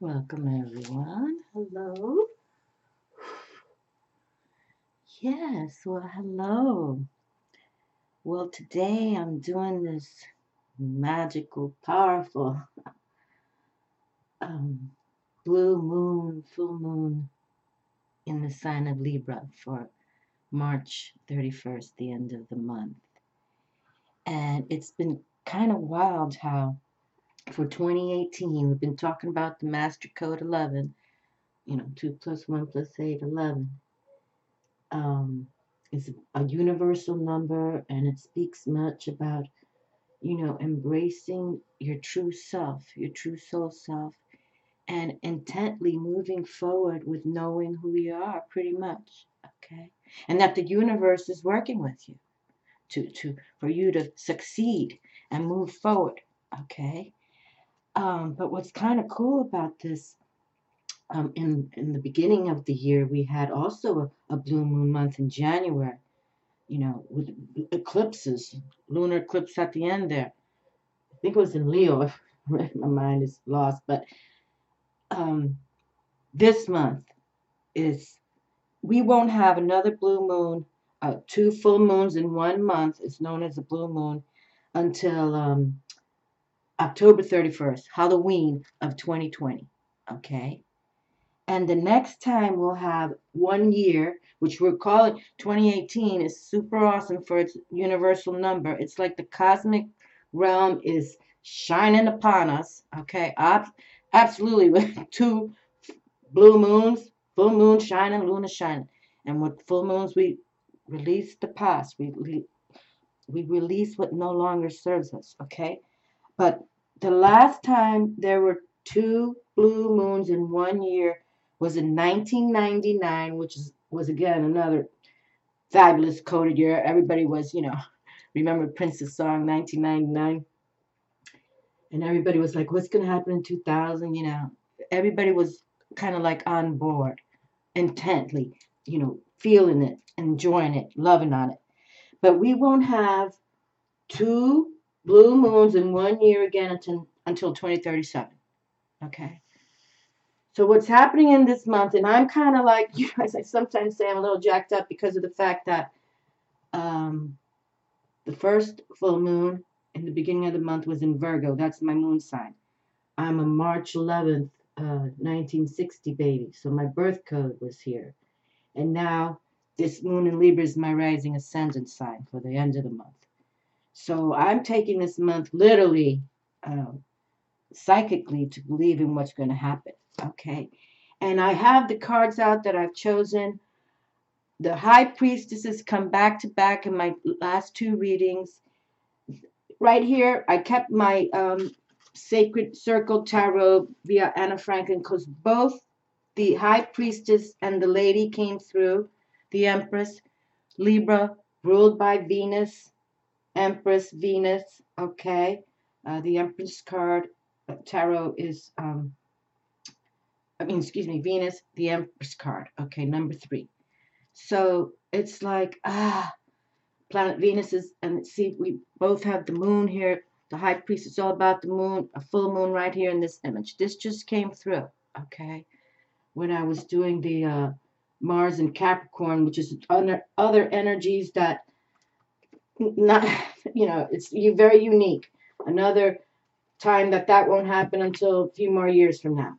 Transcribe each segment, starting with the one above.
Welcome, everyone. Hello. Yes, well, hello. Well, today I'm doing this magical, powerful um, blue moon, full moon in the sign of Libra for March 31st, the end of the month. And it's been kind of wild how for 2018 we've been talking about the Master Code 11, 2 plus 1 plus 8, 11. um, is a universal number, and it speaks much about, embracing your true self, your true soul self, and intently moving forward with knowing who you are, pretty much. Okay. And that the universe is working with you for you to succeed and move forward. Okay. But what's kind of cool about this, in the beginning of the year, we had also a blue moon month in January, with eclipses, lunar eclipse at the end there. I think it was in Leo. My mind is lost, but um, this month is we won't have another blue moon, 2 full moons in 1 month. It's known as a blue moon until October 31st, Halloween of 2020. Okay. And the next time we'll have 1 year, which we're calling 2018, is super awesome for its universal number. It's like the cosmic realm is shining upon us. Okay, absolutely, with 2 blue moons, full moon shining, luna shining, and with full moons we release the past. We release what no longer serves us. Okay, but the last time there were 2 blue moons in 1 year was in 1999, which was again another fabulous coded year. Everybody was, remember Prince's song 1999, and everybody was like, "What's gonna happen in 2000?" Everybody was kind of like on board, intently, feeling it, enjoying it, loving on it. But we won't have 2 blue moons in 1 year again until 2037. Okay. So what's happening in this month, and I'm kind of like, as I sometimes say, I'm a little jacked up because of the fact that um, the first full moon in the beginning of the month was in Virgo. That's my moon sign. I'm a March 11th, 1960 baby, so my birth code was here. And now this moon in Libra is my rising ascendant sign for the end of the month. So I'm taking this month literally, psychically, to believe in what's going to happen. Okay. And I have the cards out that I've chosen. The high priestesses come back to back in my last 2 readings. Right here, I kept my Sacred Circle Tarot via Anna Franklin because both the high priestess and the lady came through. The Empress, Libra, ruled by Venus, Empress, Venus. Okay. The Empress card tarot is, excuse me, Venus, the Empress card. Okay, number 3. So it's like, planet Venus is, and see, we both have the moon here. The high priest is all about the moon, a full moon right here in this image. This just came through, okay, when I was doing the Mars and Capricorn, which is other energies that, not, it's very unique. Another time that won't happen until a few more years from now.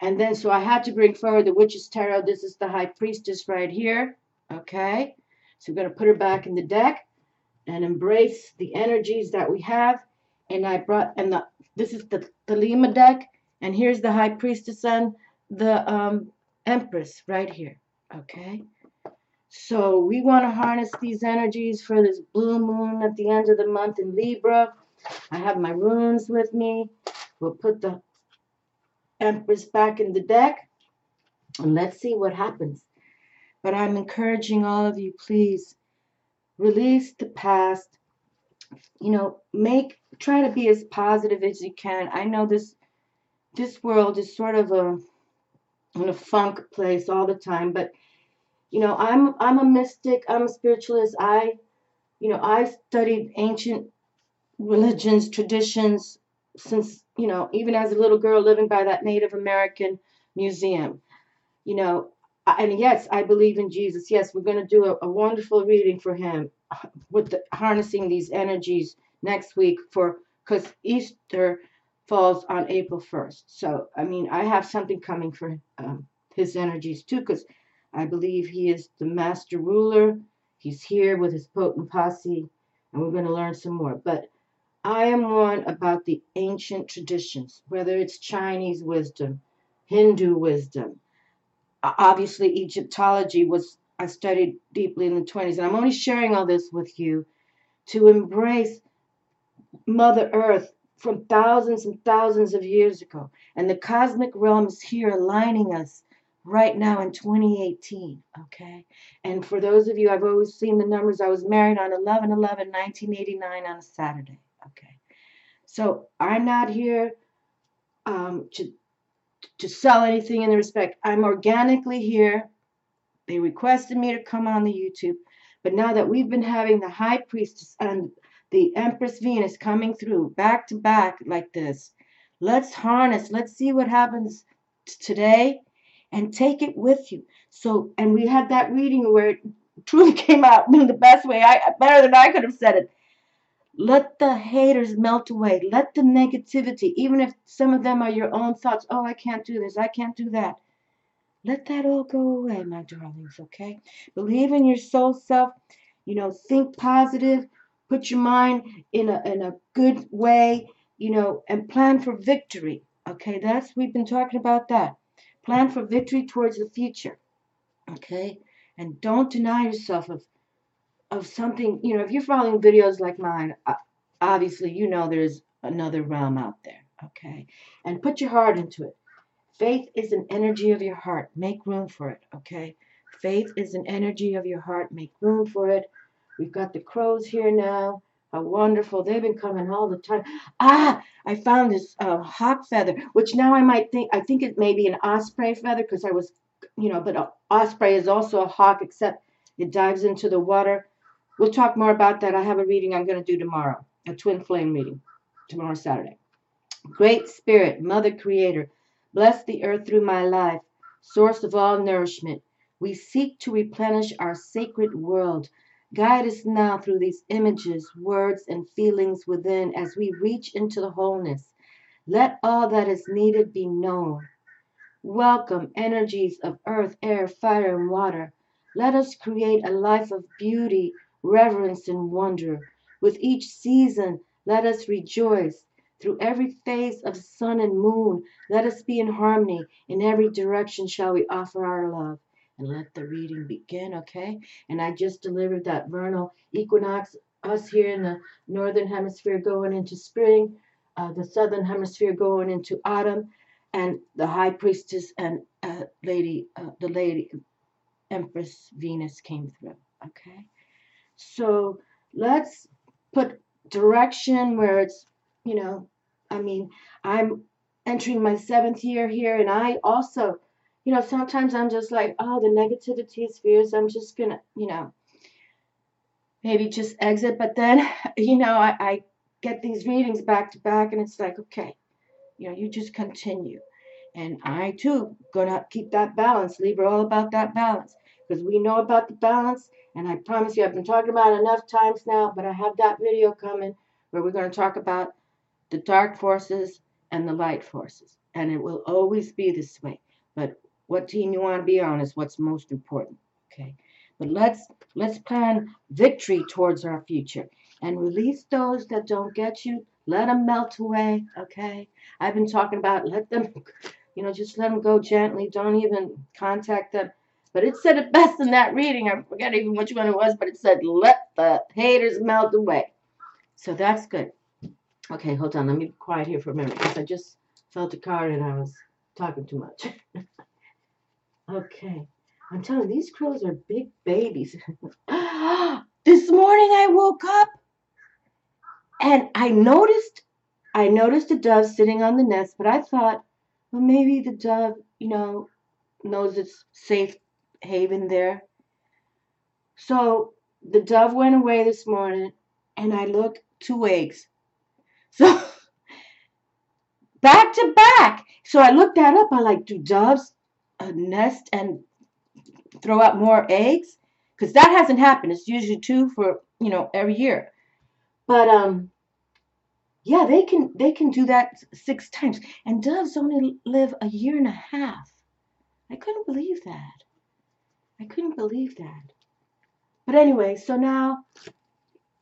And then, so I had to bring forward the Witch's Tarot. This is the High Priestess right here. Okay. So we're going to put her back in the deck and embrace the energies that we have. And I brought, this is the Lima deck. And here's the High Priestess and the Empress right here. Okay. So we want to harness these energies for this blue moon at the end of the month in Libra. I have my runes with me. We'll put the Empress back in the deck, and let's see what happens. But I'm encouraging all of you, please release the past. Try to be as positive as you can. I know this world is sort of in a funk place all the time, but I'm a mystic. I'm a spiritualist. I studied ancient religions, traditions, since, even as a little girl living by that Native American museum, you know, and yes, I believe in Jesus. Yes, we're going to do a wonderful reading for him with harnessing these energies next week because Easter falls on April 1st. So, I mean, I have something coming for his energies too, because I believe he is the master ruler. He's here with his potent posse, and we're going to learn some more. But I am one about the ancient traditions, whether it's Chinese wisdom, Hindu wisdom. Obviously, Egyptology was, I studied deeply in the 20s, and I'm only sharing all this with you to embrace Mother Earth from thousands and thousands of years ago. And the cosmic realm is here aligning us right now in 2018, okay? And for those of you, I've always seen the numbers. I was married on 11/11/1989 on a Saturday, okay? So I'm not here to sell anything in the respect. I'm organically here. They requested me to come on the YouTube. But now that we've been having the High Priestess and the Empress Venus coming through back to back like this, let's harness, let's see what happens today and take it with you. So, and we had that reading where it truly came out in the best way, better than I could have said it. Let the haters melt away. Let the negativity, even if some of them are your own thoughts, oh, I can't do this, I can't do that. Let that all go away, my darlings, okay? Believe in your soul self. Think positive. Put your mind in a good way, and plan for victory. Okay, we've been talking about that. Plan for victory towards the future. Okay? And don't deny yourself of something, if you're following videos like mine, obviously there's another realm out there. Okay? And put your heart into it. Faith is an energy of your heart. Make room for it, okay? Faith is an energy of your heart. Make room for it. We've got the crows here now. How wonderful. They've been coming all the time. I found this hawk feather, which now I think it may be an osprey feather because but an osprey is also a hawk, except it dives into the water. We'll talk more about that. I have a reading I'm going to do tomorrow, a twin flame reading, tomorrow, Saturday. Great Spirit, Mother Creator, bless the earth through my life, source of all nourishment. We seek to replenish our sacred world. Guide us now through these images, words, and feelings within as we reach into the wholeness. Let all that is needed be known. Welcome energies of earth, air, fire, and water. Let us create a life of beauty, reverence, and wonder. With each season, let us rejoice. Through every phase of sun and moon, let us be in harmony. In every direction shall we offer our love. And let the reading begin, okay? And I just delivered that vernal equinox, us here in the northern hemisphere going into spring, the southern hemisphere going into autumn, and the high priestess and the lady Empress Venus came through, okay? So let's put direction where it's, I'm entering my 7th year here, and I also, sometimes I'm just like, oh, the negativity is fierce. I'm just gonna, maybe just exit. But then, I get these readings back to back, and it's like, okay, you just continue. And I too gonna keep that balance. Libra, all about that balance. Because we know about the balance, and I promise you, I've been talking about it enough times now, but I have that video coming where we're going to talk about the dark forces and the light forces. And it will always be this way. But what team you want to be on is what's most important. Okay. But let's plan victory towards our future and release those that don't get you. Let them melt away. Okay. I've been talking about let them, just let them go gently. Don't even contact them. But it said it best in that reading. I forget even which one it was, but it said, let the haters melt away. So that's good. Okay, hold on. Let me be quiet here for a minute because I just felt a card and I was talking too much. Okay. I'm telling you, these crows are big babies. This morning I woke up and I noticed a dove sitting on the nest, but I thought, well, maybe the dove, knows it's safe haven there. So the dove went away this morning, and I look 2 eggs. So back to back. So I looked that up. I like, do doves nest and throw out more eggs? Because that hasn't happened. It's usually two for, every year. But yeah, they can do that 6 times. And doves only live a year and a half. I couldn't believe that. I couldn't believe that. But anyway, so now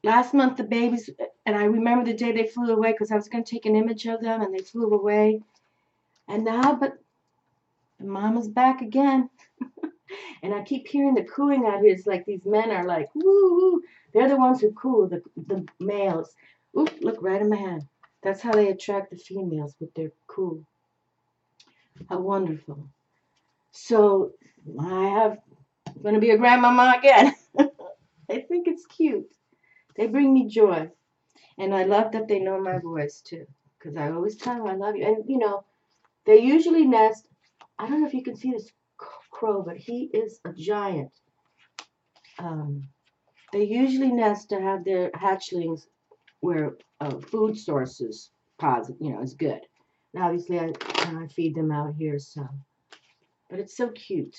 last month the babies, and I remember the day they flew away because I was going to take an image of them, and they flew away. And now, but the mama's back again. And I keep hearing the cooing out here. It's like these men are like, woo, woo. They're the ones who coo, the males. Oop, look, right in my hand. That's how they attract the females with their coo. How wonderful. So I'm going to be a grandmama again. I think it's cute. They bring me joy. And I love that they know my voice too. Because I always tell them I love you. And, they usually nest. I don't know if you can see this crow, but he is a giant. They usually nest to have their hatchlings where food sources is good. And obviously I feed them out here, so. But it's so cute.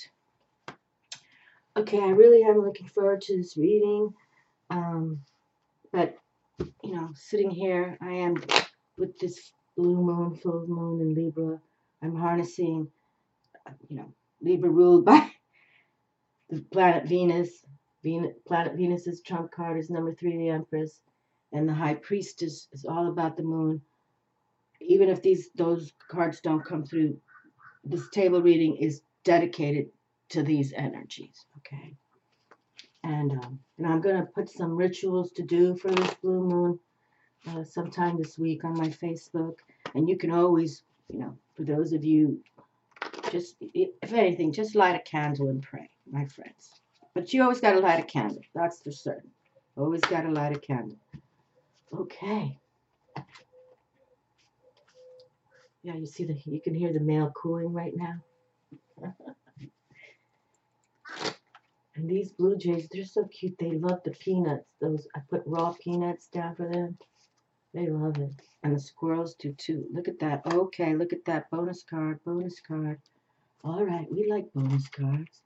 Okay, I really am looking forward to this reading. But, sitting here, I am with this blue moon, full moon in Libra. I'm harnessing, Libra ruled by the planet Venus. Planet Venus's trump card is number 3, the Empress. And the High Priestess is all about the moon. Even if those cards don't come through, this table reading is dedicated to these energies, okay? And I'm going to put some rituals to do for this blue moon sometime this week on my Facebook. And you can always, for those of you, just, if anything, just light a candle and pray, my friends. But you always got to light a candle. That's for certain. Always got to light a candle. Okay. Yeah, you can hear the male cooing right now. And these blue jays, they're so cute. They love the peanuts. I put raw peanuts down for them. They love it. And the squirrels do too. Look at that. Okay, look at that. Bonus card, bonus card. All right, we like bonus cards.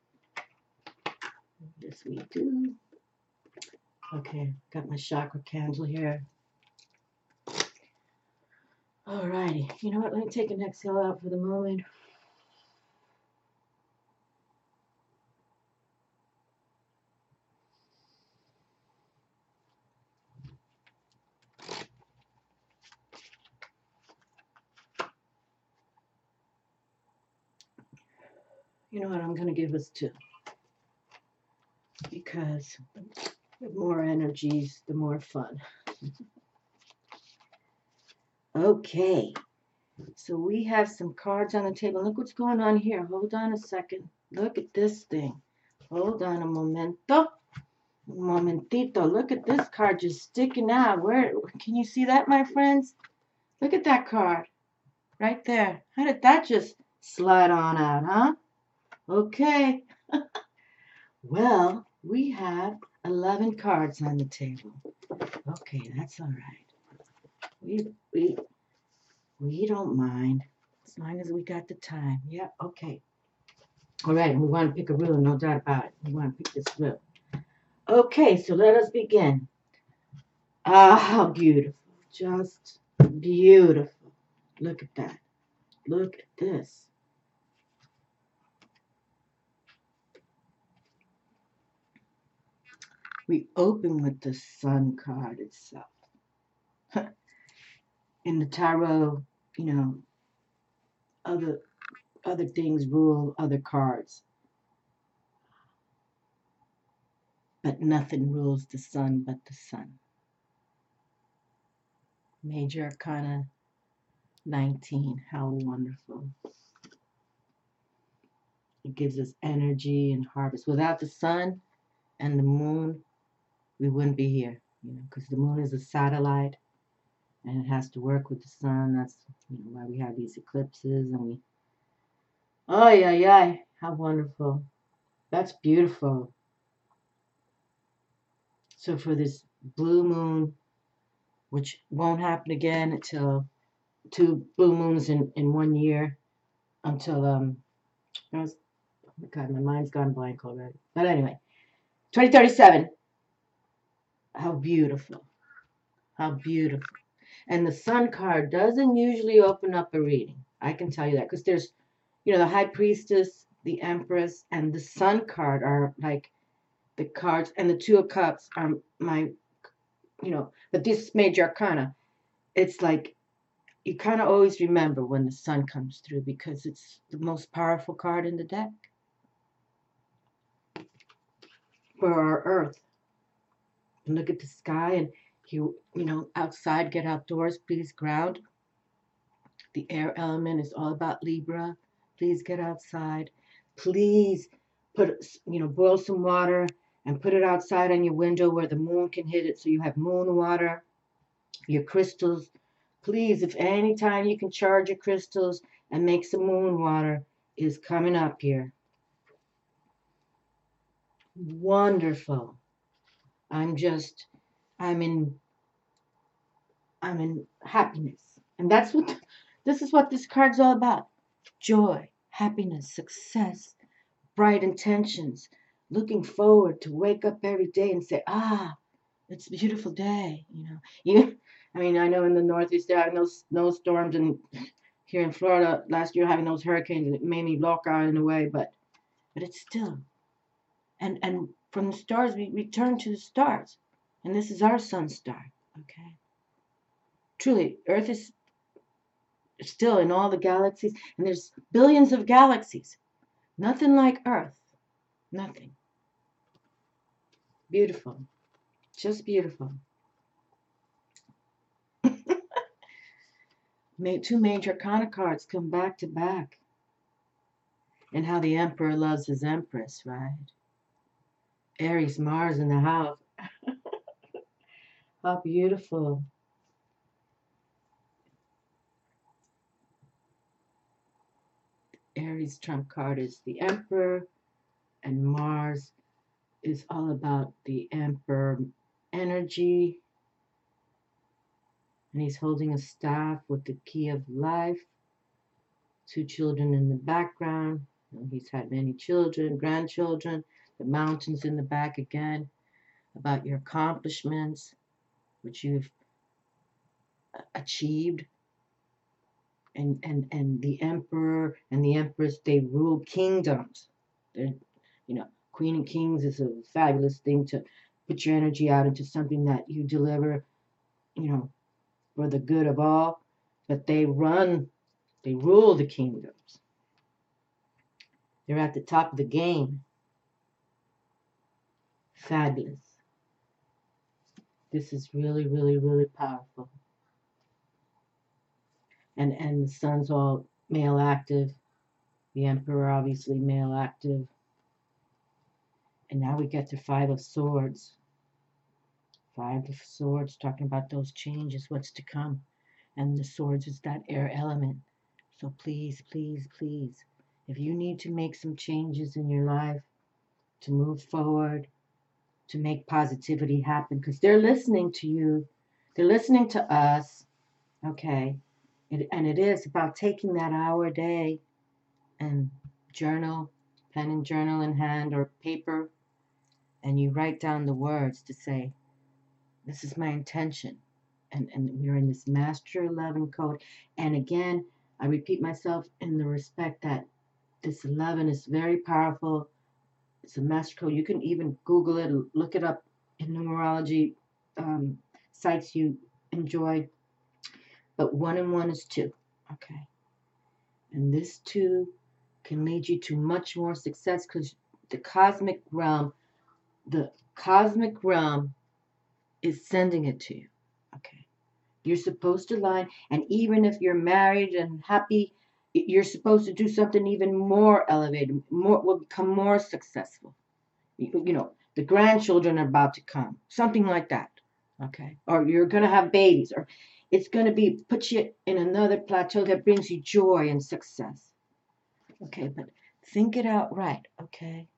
Yes, we do. Okay, got my chakra candle here. All righty. You know what? Let me take an exhale out for the moment. You know what? I'm going to give us 2. Because the more energies, the more fun. Okay. So we have some cards on the table. Look what's going on here. Hold on a second. Look at this thing. Hold on a momento. Momentito. Look at this card just sticking out. Where can you see that, my friends? Look at that card. Right there. How did that just slide on out, huh? Okay. Well, we have 11 cards on the table. Okay, that's all right. We don't mind as long as we got the time. Yeah, okay. All right, we want to pick a rule, no doubt about it. We want to pick this rule. Okay, so let us begin. Ah, how beautiful. Just beautiful. Look at that. Look at this. We open with the Sun card itself. In the tarot, other things rule other cards. But nothing rules the Sun but the Sun. Major Arcana 19. How wonderful. It gives us energy and harvest. Without the sun and the moon, we wouldn't be here, because the moon is a satellite and it has to work with the sun. That's why we have these eclipses and oh yeah, how wonderful. That's beautiful. So for this blue moon, which won't happen again until two blue moons in 1 year until I was, oh my God, my mind's gone blank already. But anyway, 2037. How beautiful. How beautiful. And the Sun card doesn't usually open up a reading. I can tell you that because there's, the High Priestess, the Empress, and the Sun card are like the cards, and the Two of Cups are my, but this Major Arcana, it's like you kind of always remember when the Sun comes through because it's the most powerful card in the deck for our Earth. And look at the sky, and outside, get outdoors, please ground. The air element is all about Libra. Please get outside. Please boil some water and put it outside on your window where the moon can hit it so you have moon water. Your crystals, please, if any time you can charge your crystals and make some moon water is coming up here. Wonderful. I'm in happiness. And this is what this card's all about. Joy, happiness, success, bright intentions, looking forward to wake up every day and say, it's a beautiful day. I know in the Northeast they're having those snowstorms, and here in Florida last year having those hurricanes, it made me lock out in a way, but it's still. And from the stars we return to the stars. And this is our sun star, okay? Truly, Earth is still in all the galaxies, and there's billions of galaxies. Nothing like Earth. Nothing. Beautiful. Just beautiful. Two Major Arcana cards come back to back. And how the Emperor loves his Empress, right? Aries, Mars in the house. How beautiful. Aries trump card is the Emperor, and Mars is all about the Emperor energy. And he's holding a staff with the key of life. Two children in the background. He's had many children, grandchildren. The mountains in the back again. About your accomplishments, which you've achieved. And the Emperor and the Empress, they rule kingdoms. They're, Queen and Kings is a fabulous thing to put your energy out into something that you deliver, for the good of all. But they rule the kingdoms. They're at the top of the game. Fabulous. This is really, really, really powerful. And the sun's all male active. The Emperor obviously male active. And now we get to Five of Swords. Five of Swords, talking about those changes, what's to come. And the swords is that air element. So please, please, please, if you need to make some changes in your life, to move forward, to make positivity happen, because they're listening to you. They're listening to us. Okay. And it is about taking that hour a day and journal, pen and journal in hand or paper, and you write down the words to say, this is my intention. And we're in this Master 11 code. And again, I repeat myself in the respect that this 11 is very powerful. It's a master code. You can even Google it, look it up in numerology sites you enjoy. But 1 and 1 is 2. Okay. And this 2 can lead you to much more success because the cosmic realm is sending it to you. Okay. You're supposed to line, and even if you're married and happy, you're supposed to do something even more elevated, will become more successful. The grandchildren are about to come, something like that. Okay. Or you're going to have babies, or it's going to put you in another plateau that brings you joy and success. Okay. But think it out right. Okay.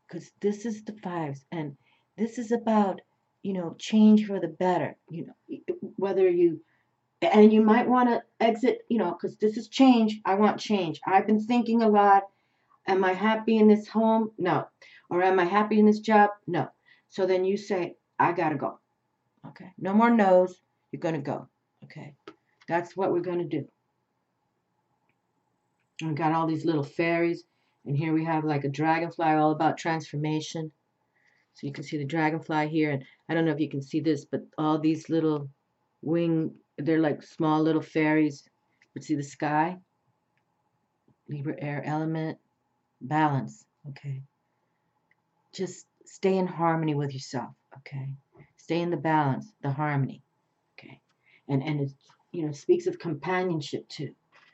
Because this is the fives, and this is about, change for the better. Whether you And you might want to exit, because this is change. I want change. I've been thinking a lot. Am I happy in this home? No. Or am I happy in this job? No. So then you say, I got to go. Okay. No more no's. You're going to go. Okay. That's what we're going to do. And we got all these little fairies. And here we have like a dragonfly all about transformation. So you can see the dragonfly here. And I don't know if you can see this, but all these little they're like small little fairies. But see the sky? Libra air element. Balance. Okay. Just stay in harmony with yourself. Okay. Stay in the balance, the harmony. Okay. And it speaks of companionship too.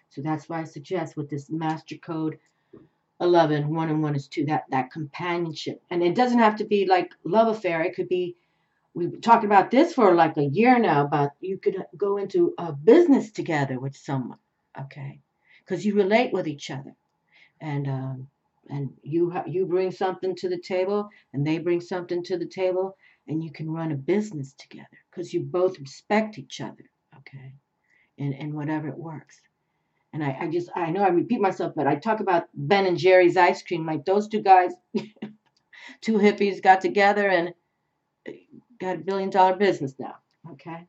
So that's why I suggest with this master code 11, 1 and 1 is 2, that companionship. And it doesn't have to be like love affair. It could be, we've talked about this for like a year now, about you could go into a business together with someone. Okay. Because you relate with each other. And you bring something to the table and they bring something to the table, and you can run a business together because you both respect each other. Okay. And whatever it works. And I know I repeat myself, but I talk about Ben and Jerry's ice cream. Like those two guys, two hippies got together and got $1 billion business now. Okay.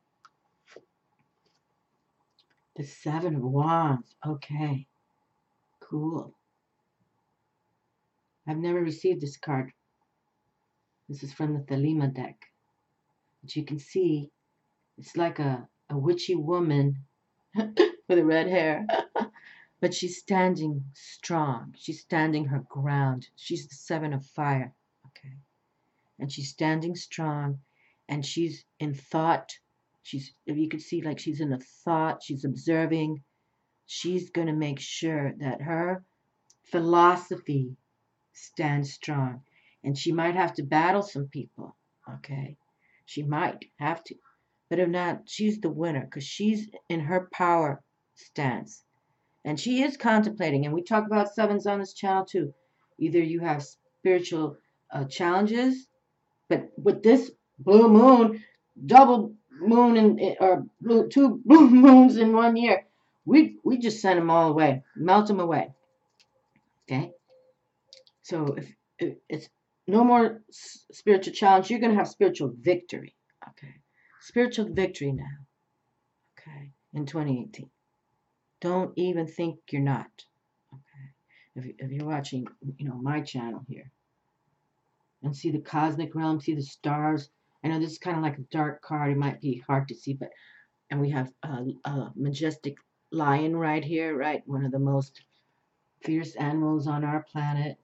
The 7 of Wands. Okay. Cool. I've never received this card. This is from the Thelema deck. But you can see it's like a witchy woman with red hair. But she's standing strong. She's standing her ground. She's the 7 of fire. Okay. And she's standing strong. And she's in thought. If you could see, like she's in a thought. She's observing. She's going to make sure that her philosophy stands strong. And she might have to battle some people. Okay. She might have to. But if not, she's the winner because she's in her power stance. And she is contemplating, and we talk about sevens on this channel too. Either you have spiritual challenges, but with this blue moon, double moon, or two blue moons in 1 year, we just send them all away, melt them away. Okay. So if it's no more spiritual challenge, you're going to have spiritual victory. Okay. Spiritual victory now. Okay. In 2018. Don't even think you're not. Okay. If you're watching, my channel here, and see the cosmic realm, see the stars. I know this is kind of like a dark card. It might be hard to see, and we have a majestic lion right here, right? One of the most fierce animals on our planet.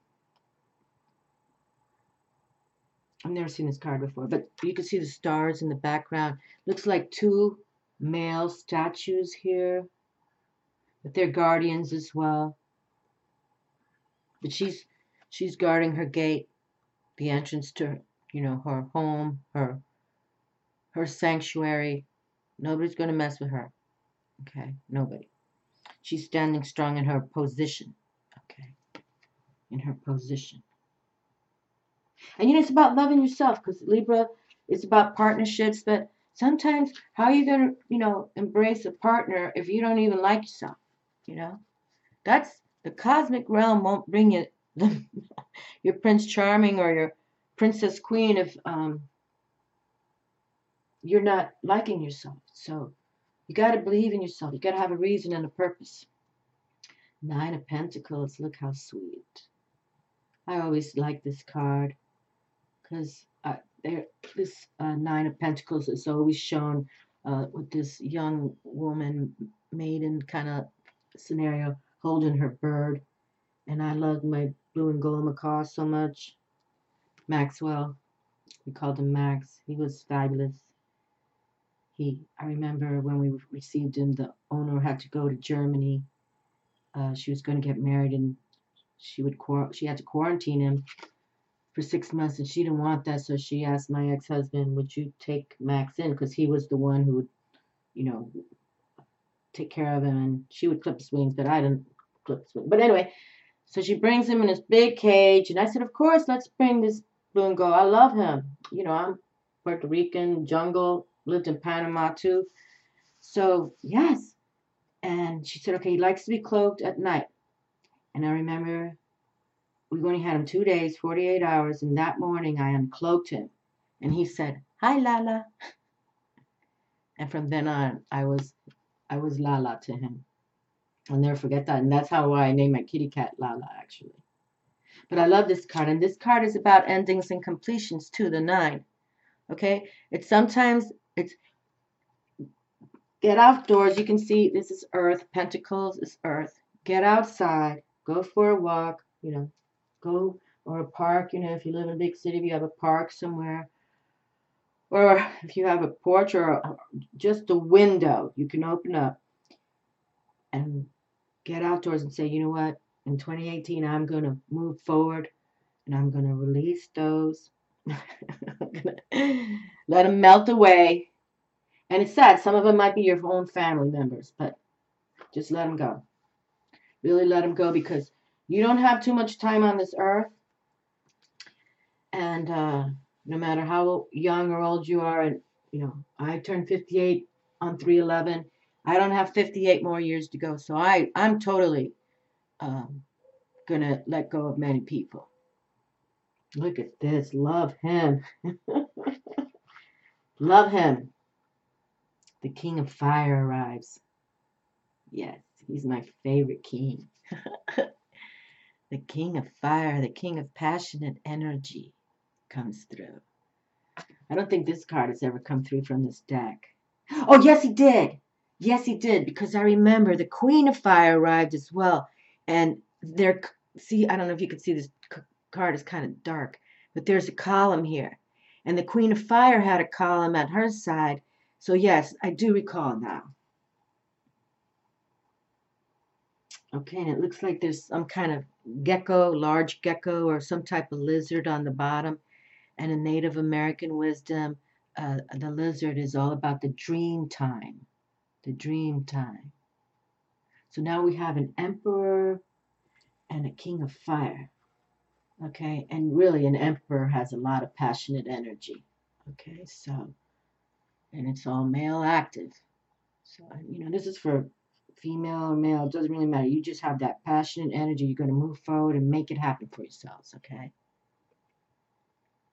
I've never seen this card before, but you can see the stars in the background. Looks like 2 male statues here, but they're guardians as well. But she's guarding her gate, the entrance to, her home, her sanctuary. Nobody's going to mess with her. Okay, nobody. She's standing strong in her position. Okay, in her position. And it's about loving yourself, because Libra is about partnerships, but sometimes how are you going to, embrace a partner if you don't even like yourself? That's the cosmic realm won't bring you your Prince Charming or your Princess Queen if you're not liking yourself. So you got to believe in yourself. You got to have a reason and a purpose. 9 of Pentacles. Look how sweet. I always like this card because this 9 of Pentacles is always shown with this young woman, maiden kind of scenario, holding her bird. And I love my blue and gold macaw so much. Maxwell. We called him Max. He was fabulous. I remember when we received him, the owner had to go to Germany. She was going to get married, and she had to quarantine him for 6 months, and she didn't want that, so she asked my ex-husband, would you take Max in? Because he was the one who would, take care of him, and she would clip his wings, but I didn't clip his wings. But anyway, so she brings him in this big cage, and I said, of course, let's bring this blue and gold. I love him. I'm Puerto Rican, jungle, lived in Panama too. So, yes. And she said, okay, he likes to be cloaked at night. And I remember we only had him 2 days, 48 hours. And that morning I uncloaked him. And he said, hi, Lala. And from then on, I was Lala to him. I'll never forget that. And that's how I named my kitty cat Lala, actually. But I love this card. And this card is about endings and completions too, the 9. Okay? It's get outdoors. You can see this is Earth. Pentacles is Earth. Get outside. Go for a walk. Go or a park. If you live in a big city, if you have a park somewhere. Or if you have a porch or just a window, you can open up and get outdoors and say, you know what? In 2018, I'm going to move forward and I'm going to release those. Let them melt away. And it's sad. Some of them might be your own family members, but just let them go. Really let them go, because you don't have too much time on this earth. And no matter how young or old you are, and I turned 58 on 3/11. I don't have 58 more years to go. So I'm totally going to let go of many people. Look at this. Love him. Love him. The King of Fire arrives. Yes, he's my favorite king. The King of Fire, the King of Passionate Energy comes through. I don't think this card has ever come through from this deck. Oh, yes, he did. Yes, he did, because I remember the Queen of Fire arrived as well. And see, I don't know if you can see this card is kind of dark, but there's a column here. And the Queen of Fire had a column at her side. So, yes, I do recall now. Okay, and it looks like there's some kind of gecko, large gecko, or some type of lizard on the bottom. And in Native American wisdom, the lizard is all about the dream time. The dream time. So now we have an emperor and a king of fire. Okay, and really an emperor has a lot of passionate energy. Okay, so, and it's all male active. So, this is for female or male, it doesn't really matter. You just have that passionate energy. You're going to move forward and make it happen for yourselves, okay?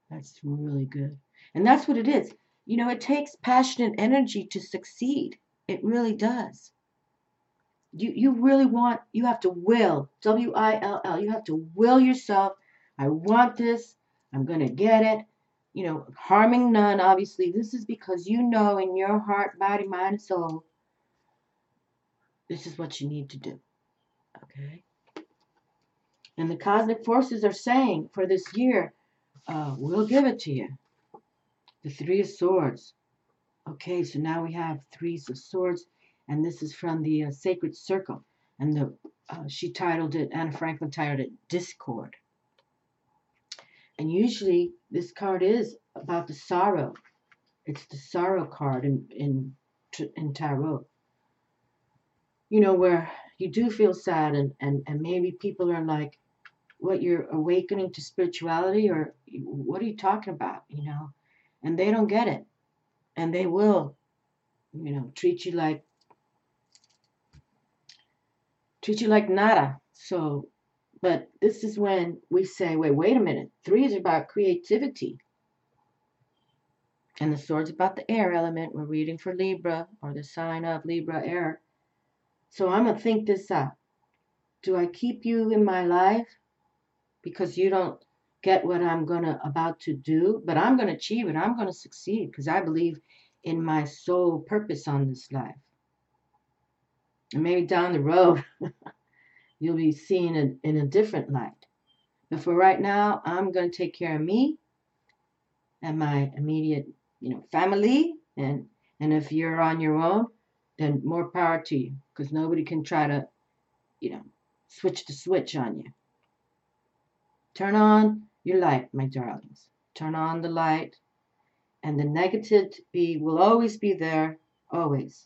That's really good. And that's what it is. It takes passionate energy to succeed. It really does. You really you have to will, W-I-L-L. You have to will yourself. I want this. I'm going to get it. Harming none, obviously. This is because in your heart, body, mind, and soul, this is what you need to do. Okay? And the cosmic forces are saying for this year, we'll give it to you. The Three of Swords. Okay, so now we have Threes of Swords, and this is from the Sacred Circle. And Anna Franklin titled it Discord. And usually this card is about the sorrow. It's the sorrow card in tarot. Where you do feel sad, and maybe people are like, what, you're awakening to spirituality, or what are you talking about, and they don't get it, and they will, treat you like nada. So, but this is when we say, wait a minute, 3 is about creativity, and the Sword's about the air element. We're reading for Libra, or the sign of Libra, air. So I'm gonna think this up. Do I keep you in my life because you don't get what I'm about to do? But I'm gonna achieve it. I'm gonna succeed because I believe in my sole purpose on this life. And maybe down the road you'll be seeing it in a different light. But for right now, I'm gonna take care of me and my immediate, family. And if you're on your own, then more power to you, because nobody can try to, switch the switch on you. Turn on your light, my darlings. Turn on the light, and the negativity will always be there, always.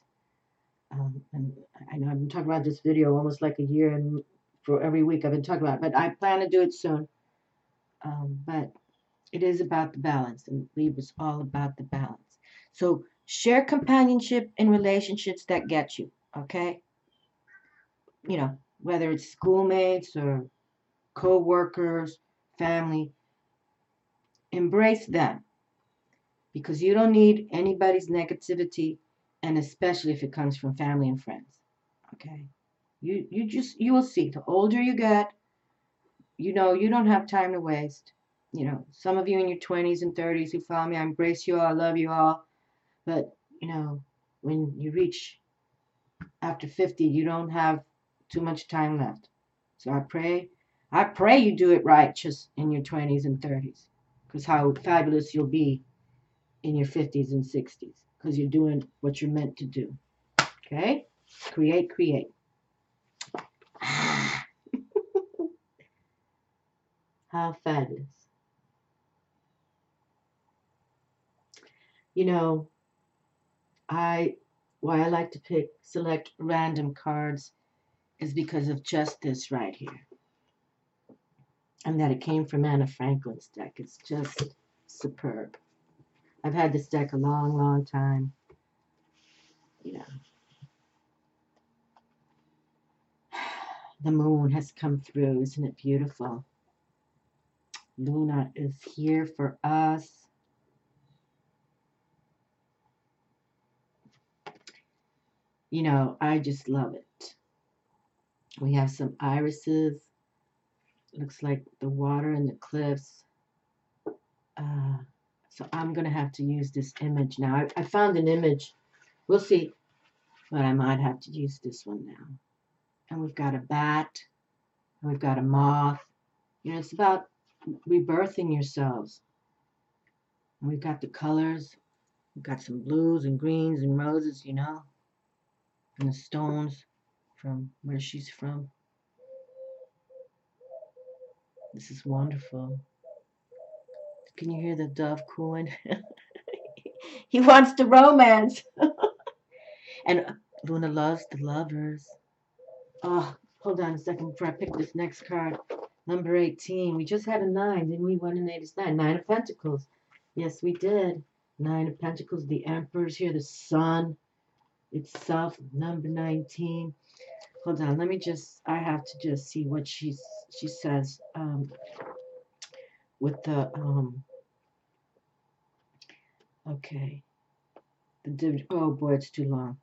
And I know I've been talking about this video almost like a year, and for every week I've been talking about it, but I plan to do it soon. But it is about the balance, and Libra's all about the balance. So Share companionship in relationships that get you, okay? You know, whether it's schoolmates or co-workers, family, embrace them because you don't need anybody's negativity, and especially if it comes from family and friends, okay? You will see the older you get, you know, you don't have time to waste. You know, some of you in your 20s and 30s who follow me, I embrace you all, I love you all. But, you know, when you reach after 50, you don't have too much time left. So I pray you do it right just in your 20s and 30s. Because how fabulous you'll be in your 50s and 60s. Because you're doing what you're meant to do. Okay? Create, create. How fabulous. You know, I why I like to select random cards is because of just this right here. And that it came from Anna Franklin's deck. It's just superb. I've had this deck a long, long time. You know, the moon has come through. Isn't it beautiful? Luna is here for us. You know, I just love it. We have some irises. Looks like the water and the cliffs. Uh, so I'm going to have to use this image now. I found an image. We'll see. But I might have to use this one now. And we've got a bat. And we've got a moth. You know, it's about rebirthing yourselves. And we've got the colors. We've got some blues and greens and roses, you know. And the stones from where she's from. This is wonderful. Can you hear the dove cooing? He wants to romance. And Luna loves the lovers. Oh, hold on a second before I pick this next card. Number 18. We just had a 9, didn't we? 1 and 8 is 9. 9 of Pentacles. Yes, we did. 9 of Pentacles. The Emperor's here. The Sun itself. Number 19. Hold on. Let me just, I have to just see what she says with the, okay. Oh boy, it's too long.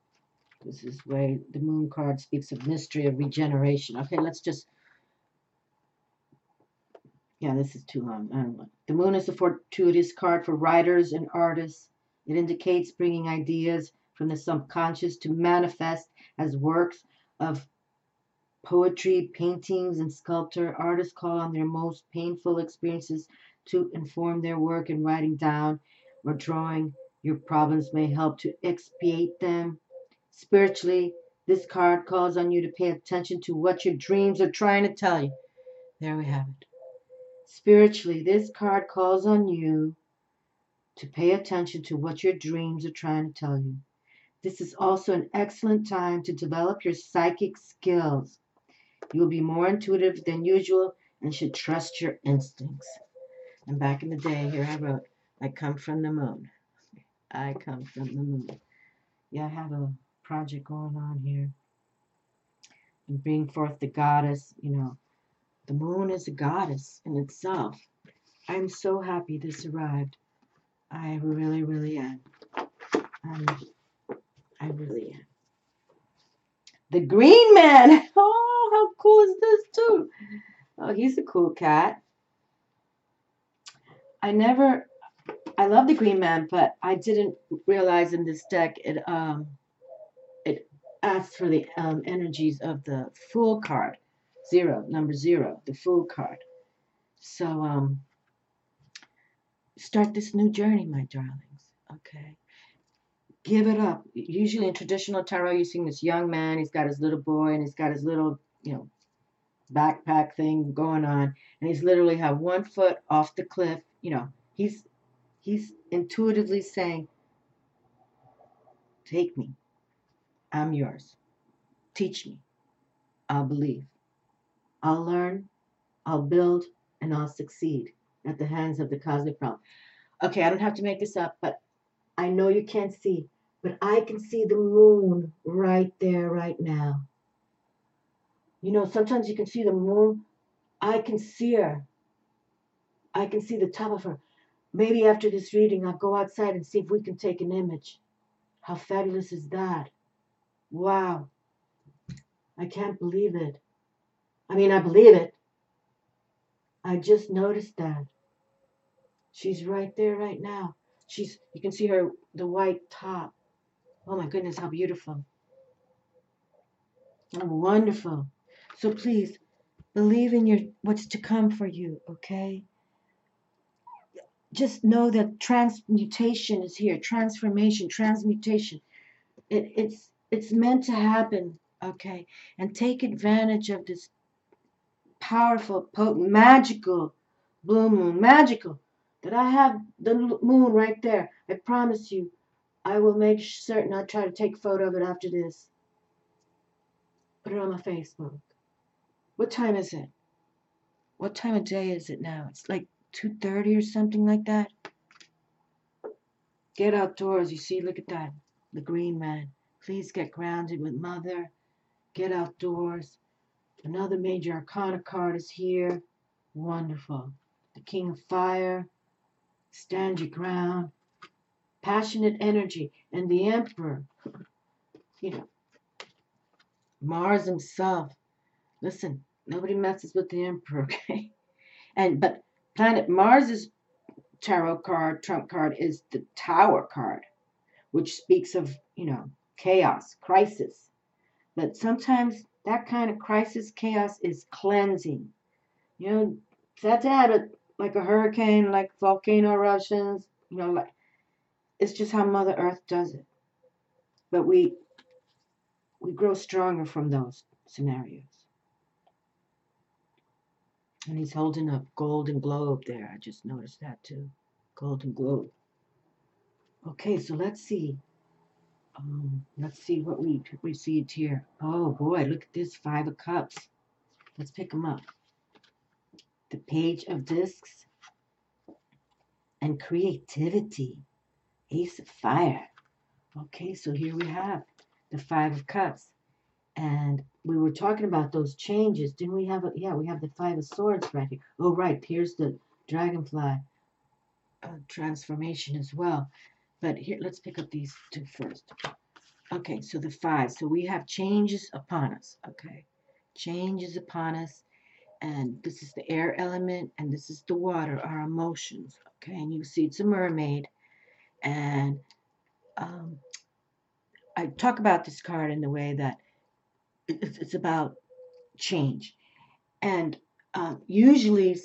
This is way, the Moon card speaks of mystery of regeneration. Okay, let's just, yeah, this is too long. I don't know. The Moon is a fortuitous card for writers and artists. It indicates bringing ideas from the subconscious to manifest as works of poetry, paintings, and sculpture. Artists call on their most painful experiences to inform their work, and writing down or drawing your problems may help to expiate them. Spiritually, this card calls on you to pay attention to what your dreams are trying to tell you. There we have it. Spiritually, this card calls on you to pay attention to what your dreams are trying to tell you. This is also an excellent time to develop your psychic skills. You will be more intuitive than usual and should trust your instincts. And back in the day, here I wrote, I come from the moon. I come from the moon. Yeah, I have a project going on here. And bring forth the goddess, you know. The moon is a goddess in itself. I'm so happy this arrived. I really, really am. I really am. The Green Man! Oh, how cool is this, too? Oh, he's a cool cat. I love the Green Man, but I didn't realize in this deck it asks for the energies of the Fool card. Number 0, the Fool card. So, start this new journey, my darlings. Okay. Give it up. Usually in traditional tarot, you see this young man, he's got his little boy, and he's got his little, you know, backpack thing going on, and he's literally have one foot off the cliff. You know, he's intuitively saying, take me. I'm yours. Teach me. I'll believe. I'll learn. I'll build, and I'll succeed at the hands of the cosmic realm. Okay, I don't have to make this up, but I know you can't see, But I can see the moon right there, right now. You know, sometimes you can see the moon. I can see her. I can see the top of her. Maybe after this reading, I'll go outside and see if we can take an image. How fabulous is that? Wow. I can't believe it. I mean, I believe it. I just noticed that. She's right there right now. You can see her, the white top. Oh my goodness, how beautiful. How wonderful. So please, believe in what's to come for you, okay? Just know that transmutation is here. Transformation, transmutation. It's meant to happen, okay? And take advantage of this powerful, potent, magical blue moon. Magical. That I have the moon right there. I promise you, I will make certain I try to take a photo of it after this. Put it on my Facebook. What time is it? What time of day is it now? It's like 2:30 or something like that. Get outdoors. You see, look at that. The green man. Please get grounded with Mother. Get outdoors. Another Major Arcana card is here. Wonderful. The King of Fire. Stand your ground. Passionate energy. And the Emperor. You know, Mars himself. Listen, nobody messes with the Emperor, okay? But planet Mars's tarot card, trump card, is the Tower card, which speaks of, chaos, crisis. But sometimes that kind of crisis, chaos is cleansing. Sad to have it, like a hurricane, like volcano eruptions, like it's just how Mother Earth does it. But we grow stronger from those scenarios. And he's holding a golden globe there. I just noticed that too. Golden globe. Okay, so let's see. Let's see what we received here. Oh boy, look at this 5 of Cups. Let's pick them up. The Page of Discs and creativity. Ace of Fire. Okay, so here we have the 5 of Cups. And we were talking about those changes. Didn't we have yeah, we have the 5 of Swords right here. Oh, right, here's the dragonfly transformation as well. But here, let's pick up these two first. Okay, so the 5. So we have changes upon us. Okay, changes upon us. And this is the air element, and this is the water, our emotions. Okay, and you see it's a mermaid. And I talk about this card in the way that it's about change. And usually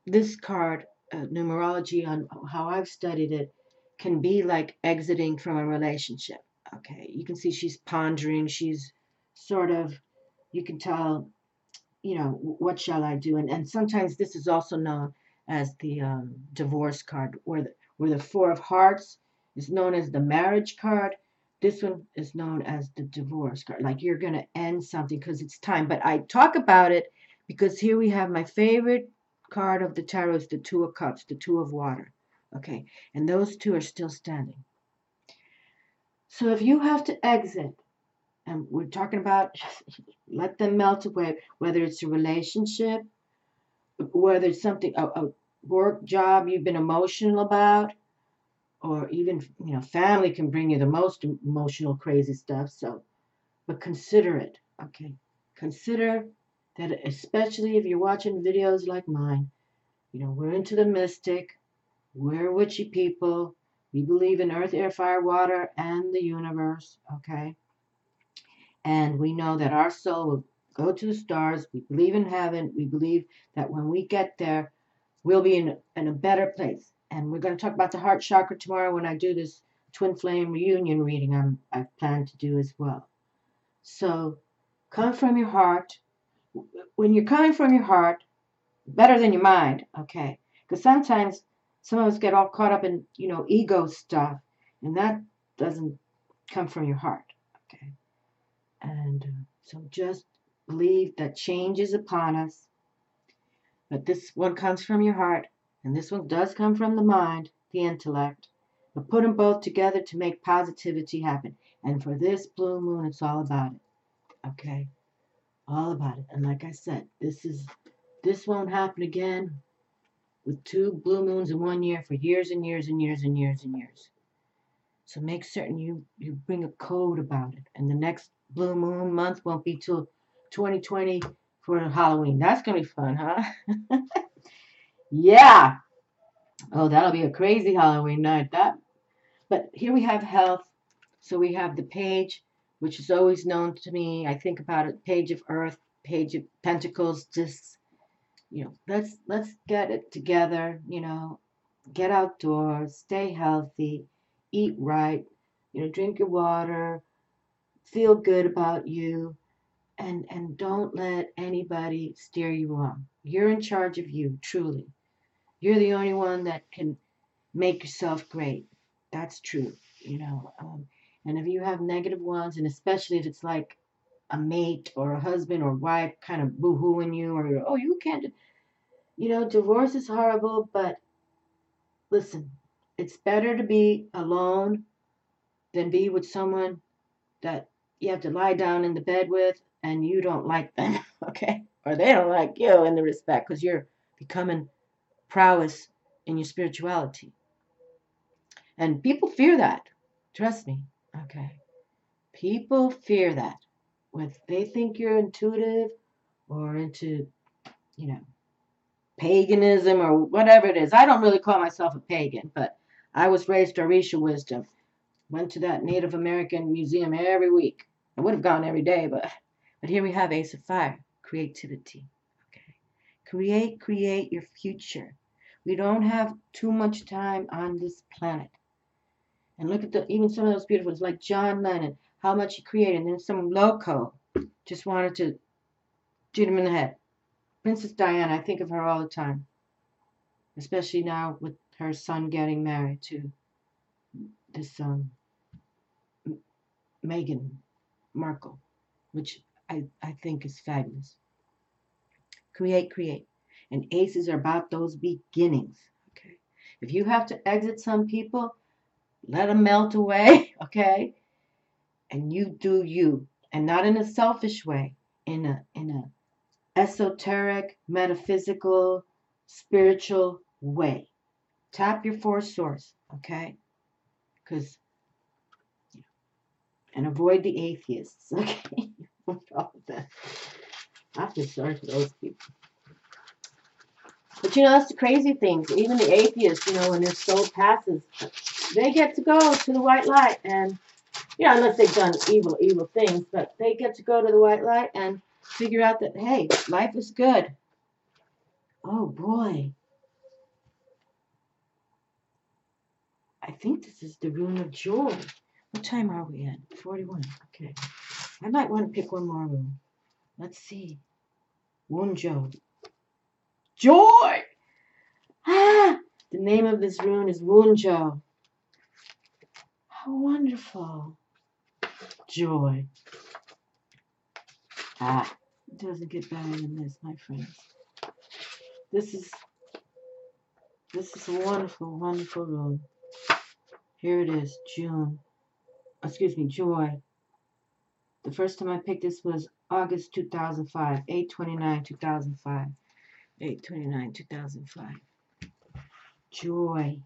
this card, numerology on how I've studied it, can be like exiting from a relationship. Okay, you can see she's pondering. She's sort of, you can tell, what shall I do? And sometimes this is also known as the divorce card, where the 4 of Hearts is known as the marriage card. This one is known as the divorce card. Like you're going to end something because it's time. But I talk about it because here we have my favorite card of the tarot is the 2 of Cups, the 2 of Water. Okay, and those two are still standing. So if you have to exit, and we're talking about let them melt away, whether it's a relationship, whether it's something, a work job you've been emotional about, or even, family can bring you the most emotional, crazy stuff. So, but consider it, okay? Consider that, especially if you're watching videos like mine, we're into the mystic, we're witchy people, we believe in earth, air, fire, water, and the universe, okay? And we know that our soul will go to the stars. We believe in heaven. We believe that when we get there, we'll be in a better place. And we're going to talk about the heart chakra tomorrow when I do this twin flame reunion reading I plan to do as well. So come from your heart. When you're coming from your heart, better than your mind, okay? Because sometimes some of us get all caught up in, ego stuff, and that doesn't come from your heart, okay? And so just believe that change is upon us. But this one comes from your heart, and this one does come from the mind, the intellect. but put them both together to make positivity happen. And for this blue moon, it's all about it. Okay? All about it. And like I said, this won't happen again with 2 blue moons in 1 year for years and years and years and years and years. So make certain you bring a code about it. And the next blue moon month won't be till 2020 for Halloween. That's going to be fun, huh? Yeah. Oh, that'll be a crazy Halloween night. But here we have health. So we have the page, which is always known to me. I think about it, page of earth, page of pentacles, just, let's get it together, get outdoors, stay healthy, eat right, drink your water, feel good about you, and don't let anybody steer you wrong. You're in charge of you, truly. You're the only one that can make yourself great. That's true, and if you have negative ones, and especially if it's like a mate or a husband or wife kind of boo-hooing you, or, oh, you can't, divorce is horrible, but listen, it's better to be alone than be with someone that you have to lie down in the bed with and you don't like them, okay? Or they don't like you in the respect because you're becoming prowess in your spirituality. And people fear that. Trust me, okay? People fear that. They think you're intuitive or into, paganism or whatever it is. I don't really call myself a pagan, but I was raised Orisha wisdom. Went to that Native American museum every week. I would have gone every day, but here we have Ace of Fire, creativity. Okay, create your future. We don't have too much time on this planet. And look at even some of those beautiful ones, like John Lennon, how much he created, and then some loco just wanted to shoot him in the head. Princess Diana, I think of her all the time, especially now with her son getting married to this Meghan Markle, which I think is fabulous. Create. And aces are about those beginnings. Okay. If you have to exit some people, let them melt away, okay? And you do you. And not in a selfish way, in a esoteric, metaphysical, spiritual way. Tap your force source, okay? And avoid the atheists, okay? All of that. I feel sorry for those people. But that's the crazy things. Even the atheists, when their soul passes, they get to go to the white light. And, unless they've done evil things, but they get to go to the white light and figure out that, hey, life is good. Oh, boy. I think this is the rune of joy. What time are we at? 41. Okay. I might want to pick one more rune. Let's see. Wunjo. Joy! Ah! The name of this rune is Wunjo. How wonderful. Joy. Ah, it doesn't get better than this, my friends. This is a wonderful, wonderful rune. Here it is, Joy. The first time I picked this was August 2005, 8/29/2005. 8/29/2005. Joy.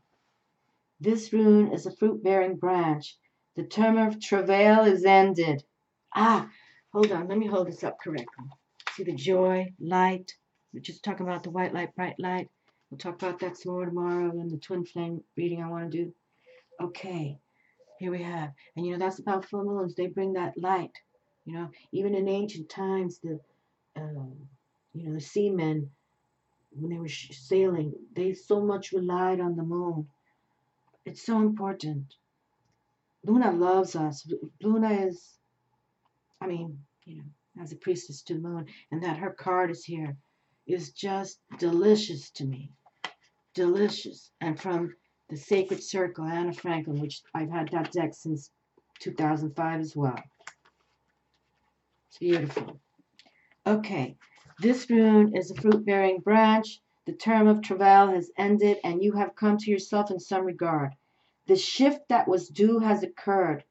This rune is a fruit-bearing branch. The term of travail is ended. Ah, hold on. Let me hold this up correctly. See the joy, light. We're just talking about the white light, bright light. We'll talk about that some more tomorrow in the twin flame reading I want to do. Okay, here we have. And that's about full moons. They bring that light. Even in ancient times, the seamen, when they were sailing, they so much relied on the moon. It's so important. Luna loves us. Luna is, as a priestess to the moon, and that her card is here is just delicious to me. Delicious. And from the Sacred Circle, Anna Franklin, which I've had that deck since 2005 as well. It's beautiful. Okay, this rune is a fruit-bearing branch. The term of travail has ended, and you have come to yourself in some regard. The shift that was due has occurred.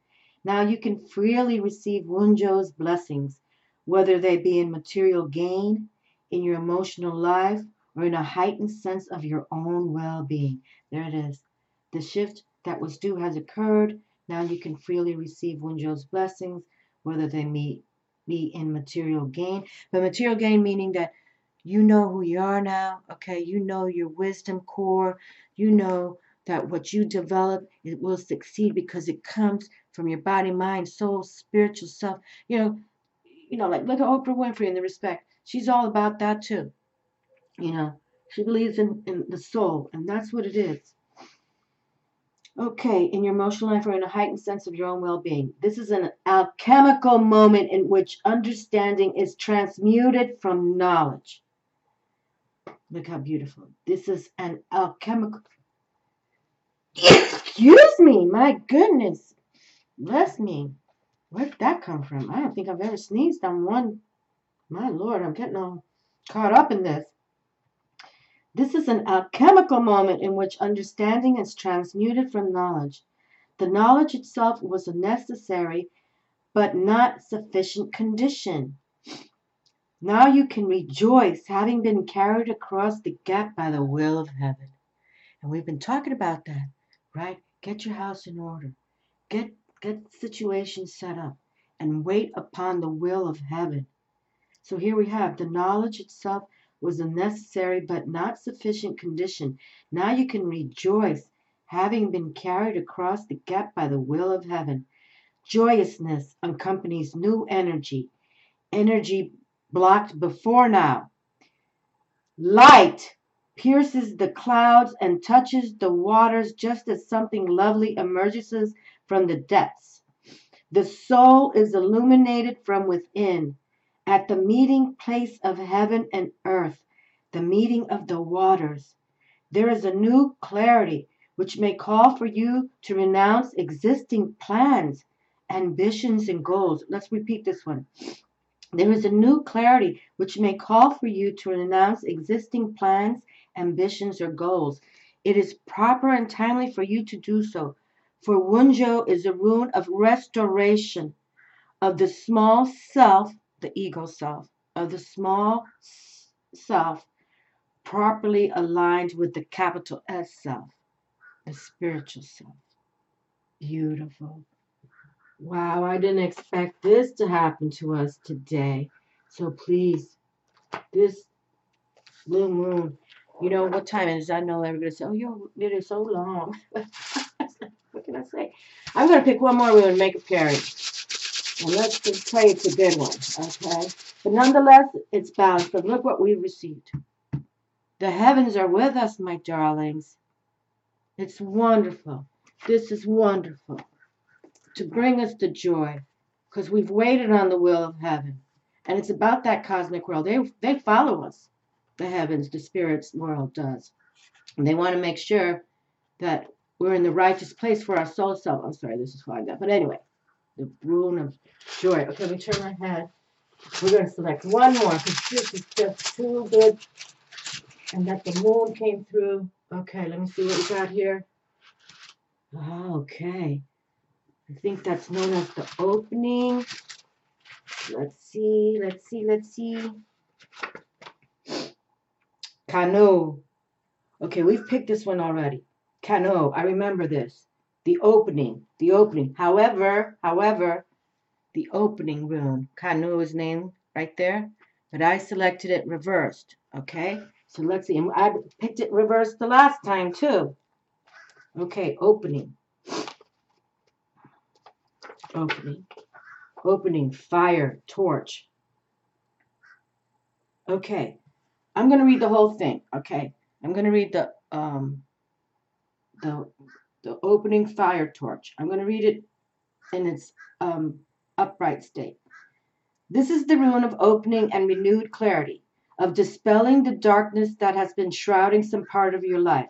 Now you can freely receive Wunjo's blessings, whether they be in material gain, in your emotional life, or in a heightened sense of your own well-being. There it is. The shift that was due has occurred. Now you can freely receive Wunjo's blessings, whether they be in material gain. But material gain meaning that you know who you are now, okay? You know your wisdom core. You know that what you develop, it will succeed because it comes from your body, mind, soul, spiritual self. Like look at Oprah Winfrey in the respect. She's all about that too. She believes in the soul, and that's what it is. Okay, in your emotional life or in a heightened sense of your own well-being. This is an alchemical moment in which understanding is transmuted from knowledge. Look how beautiful. This is an alchemical. Excuse me, my goodness. Bless me. Where did that come from? I don't think I've ever sneezed on one. My Lord, I'm getting all caught up in this. This is an alchemical moment in which understanding is transmuted from knowledge. The knowledge itself was a necessary but not sufficient condition. Now you can rejoice, having been carried across the gap by the will of heaven. And we've been talking about that, right? Get your house in order. Get situations set up and wait upon the will of heaven. So here we have the knowledge itself was a necessary but not sufficient condition. Now you can rejoice, having been carried across the gap by the will of heaven. Joyousness accompanies new energy blocked before now. Light pierces the clouds and touches the waters just as something lovely emerges from the depths. The soul is illuminated from within. At the meeting place of heaven and earth, the meeting of the waters, there is a new clarity which may call for you to renounce existing plans, ambitions, and goals. Let's repeat this one. There is a new clarity which may call for you to renounce existing plans, ambitions, or goals. It is proper and timely for you to do so, for Wunjo is a rune of restoration of the small self, the ego self, of the small self properly aligned with the capital S self, the spiritual self. Beautiful. Wow, I didn't expect this to happen to us today. So please, this blue moon, you know what time it is? I know everybody say, oh, it is so long. What can I say? I'm going to pick one more and make a pairing. And let's just pray it's a good one, okay? But nonetheless, it's balanced. But look what we've received. The heavens are with us, my darlings. It's wonderful. This is wonderful. To bring us the joy. Because we've waited on the will of heaven. And it's about that cosmic world. They follow us. The heavens, the spirit's world does. And they want to make sure that we're in the righteous place for our soul self. I'm sorry, this is flying down. But anyway, the rune of joy. Okay, let me turn my head. We're going to select one more because this is just too good. And that the moon came through. Okay, let me see what we got here. Okay. I think that's known as the opening. Let's see. Canoe. Okay, we've picked this one already. Canoe. I remember this. The opening. However, the opening rune. Canoe is named right there. But I selected it reversed. Okay? So let's see. I picked it reversed the last time too. Okay, opening. Opening, fire, torch. Okay, I'm going to read the whole thing, okay? I'm going to read the opening fire torch. I'm going to read it in its upright state. This is the rune of opening and renewed clarity, of dispelling the darkness that has been shrouding some part of your life.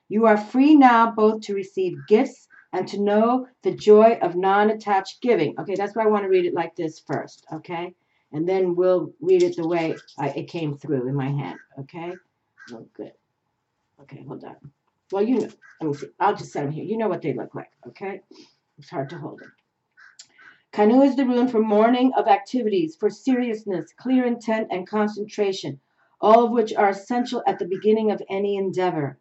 You are free now both to receive gifts and to know the joy of non-attached giving. Okay, that's why I want to read it like this first, okay? And then we'll read it the way it came through in my hand, okay? Oh, good. Okay, hold on. Well, you know, let me see. I'll just set them here. You know what they look like, okay? It's hard to hold them. Canu is the rune for morning of activities, for seriousness, clear intent, and concentration, all of which are essential at the beginning of any endeavor.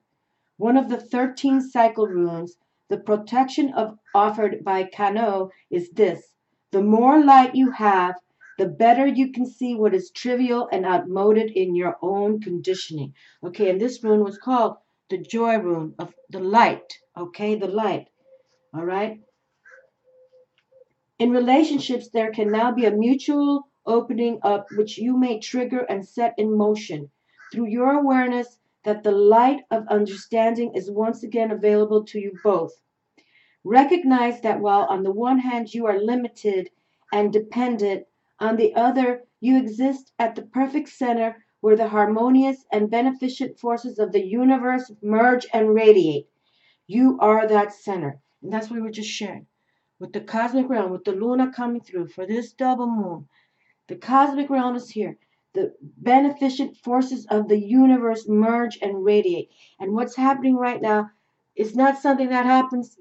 One of the 13 cycle runes, the protection offered by Cano is this: the more light you have, the better you can see what is trivial and outmoded in your own conditioning. Okay, and this rune was called the joy rune of the light. Okay, the light. All right. In relationships, there can now be a mutual opening up which you may trigger and set in motion through your awareness that the light of understanding is once again available to you both. Recognize that while on the one hand you are limited and dependent, on the other you exist at the perfect center where the harmonious and beneficent forces of the universe merge and radiate. You are that center. And that's what we were just sharing with the cosmic realm, with the Luna coming through for this double moon. The cosmic realm is here. The beneficent forces of the universe merge and radiate. And what's happening right now is not something that happens,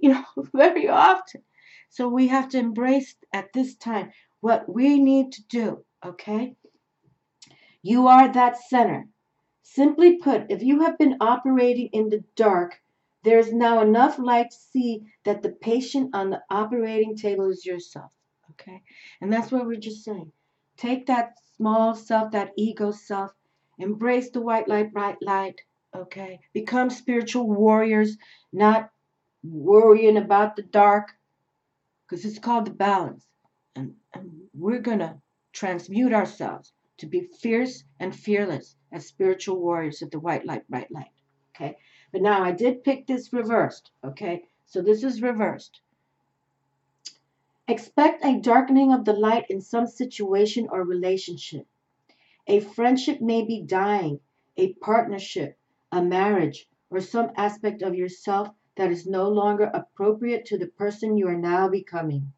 very often. So we have to embrace at this time what we need to do, okay? You are that center. Simply put, if you have been operating in the dark, there is now enough light to see that the patient on the operating table is yourself. Okay? And that's what we're just saying. Take that small self, that ego self, embrace the white light, bright light. Okay? Become spiritual warriors, not worrying about the dark, because it's called the balance. And we're going to transmute ourselves to be fierce and fearless as spiritual warriors of the white light, bright light. Okay? But now I did pick this reversed. Okay? So this is reversed. Expect a darkening of the light in some situation or relationship. A friendship may be dying, a partnership, a marriage, or some aspect of yourself that is no longer appropriate to the person you are now becoming.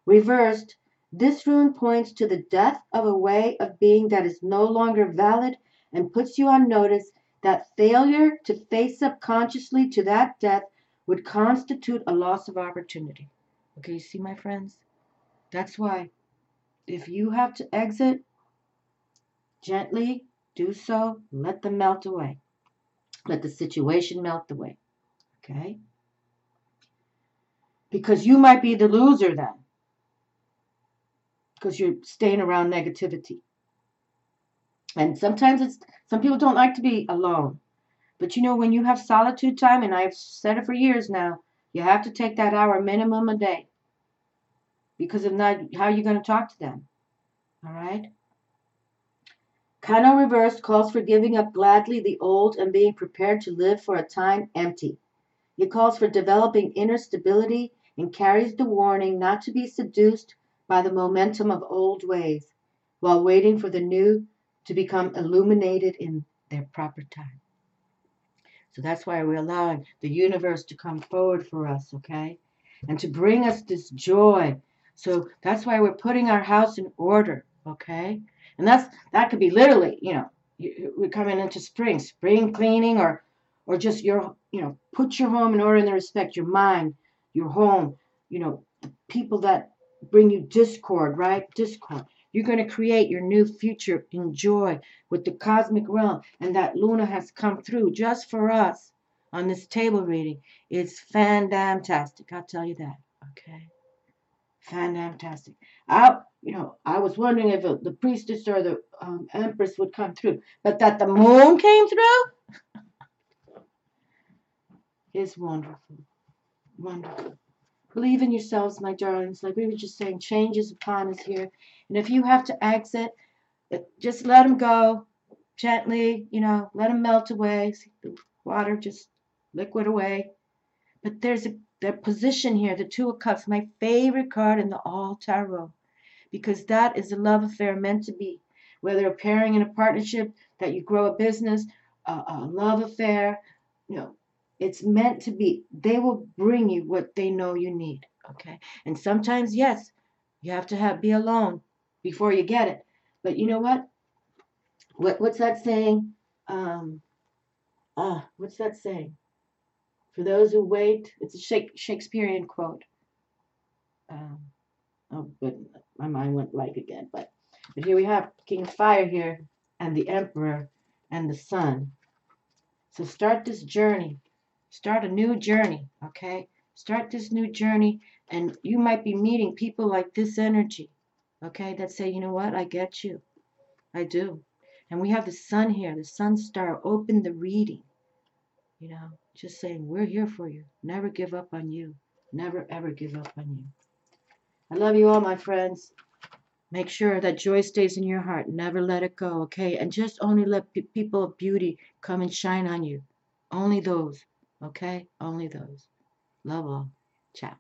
Reversed, this rune points to the death of a way of being that is no longer valid and puts you on notice that failure to face up consciously to that death would constitute a loss of opportunity. Okay, you see, my friends? That's why if you have to exit, gently do so, let them melt away. Let the situation melt away. Okay? Because you might be the loser then. Because you're staying around negativity. And sometimes some people don't like to be alone. But when you have solitude time, and I've said it for years now, you have to take that hour minimum a day. Because if not, how are you going to talk to them? All right? Kano reversed calls for giving up gladly the old and being prepared to live for a time empty. It calls for developing inner stability and carries the warning not to be seduced by the momentum of old ways while waiting for the new to become illuminated in their proper time. So that's why we're allowing the universe to come forward for us, okay? And to bring us this joy. So that's why we're putting our house in order, okay? And that could be literally, we're coming into spring cleaning, or just put your home in order in the respect, your mind, your home, the people that bring you discord, right? Discord. You're going to create your new future in joy with the cosmic realm. And that Luna has come through just for us on this table reading. It's fantastic. I'll tell you that. Okay. Fantastic. I was wondering if the priestess or the empress would come through. But that the moon came through is wonderful. Wonderful. Believe in yourselves, my darlings. Like we were just saying, change is upon us here. And if you have to exit, just let them go gently, let them melt away. See the water just liquid away. But there's their position here, the Two of Cups, my favorite card in the All Tarot, because that is a love affair meant to be. Whether a pairing in a partnership, that you grow a business, a love affair, it's meant to be. They will bring you what they know you need. Okay. And sometimes, yes, you have to be alone before you get it. But you know what? What's that saying? What's that saying? For those who wait, it's a Shakespearean quote. Um, oh, but my mind went blank again. But here we have King of Fire here, and the Emperor, and the Sun. So start this journey. Start a new journey, okay? Start this new journey, and you might be meeting people like this energy, okay, that say, you know what, I get you. I do. And we have the Sun here, the Sun star. Open the reading, just saying, we're here for you. Never give up on you. Never, ever give up on you. I love you all, my friends. Make sure that joy stays in your heart. Never let it go, okay? And just only let people of beauty come and shine on you. Only those, okay? Only those. Love all. Ciao.